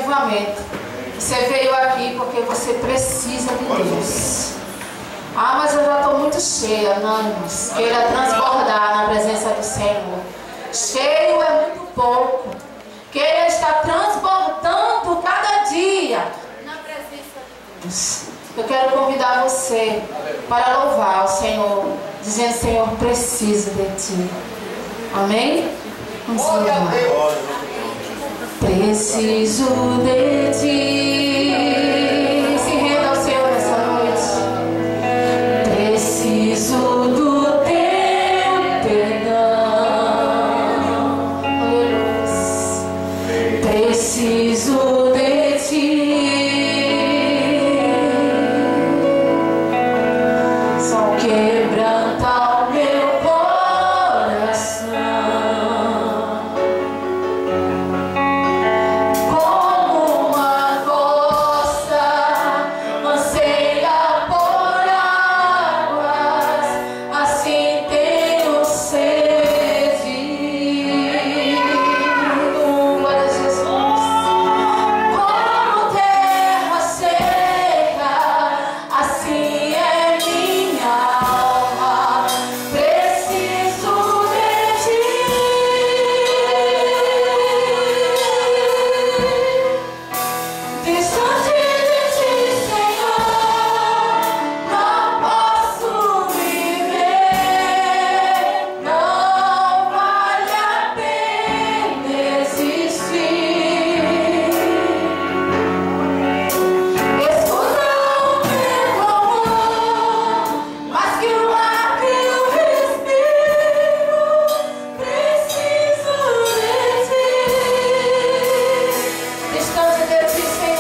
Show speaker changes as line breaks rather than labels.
avivamento. Você veio aqui porque você precisa de Deus. Ah, mas eu já estou muito cheia. Não, irmãos. Queira transbordar na presença do Senhor. Cheio é muito pouco. Queira estar transbordando cada dia na presença de Deus. Eu quero convidar você para louvar o Senhor, dizendo: Senhor, preciso de Ti. Amém? Vamos louvar. Preciso de Ti. Se renda ao Senhor nessa noite. Preciso do Teu perdão. Aleluia. Preciso de Ti. Só quebranta o meu coração. Como uma costa anseia por águas, assim tenho sede. Glória a Jesus. Como terra seca, assim é minha alma. Preciso de Ti. Distante de Ti, Senhor, não posso viver. Não vale a pena existir. Escuta o meu amor, mais que o ar que eu respiro. Preciso de Ti. Distante de Ti, Senhor.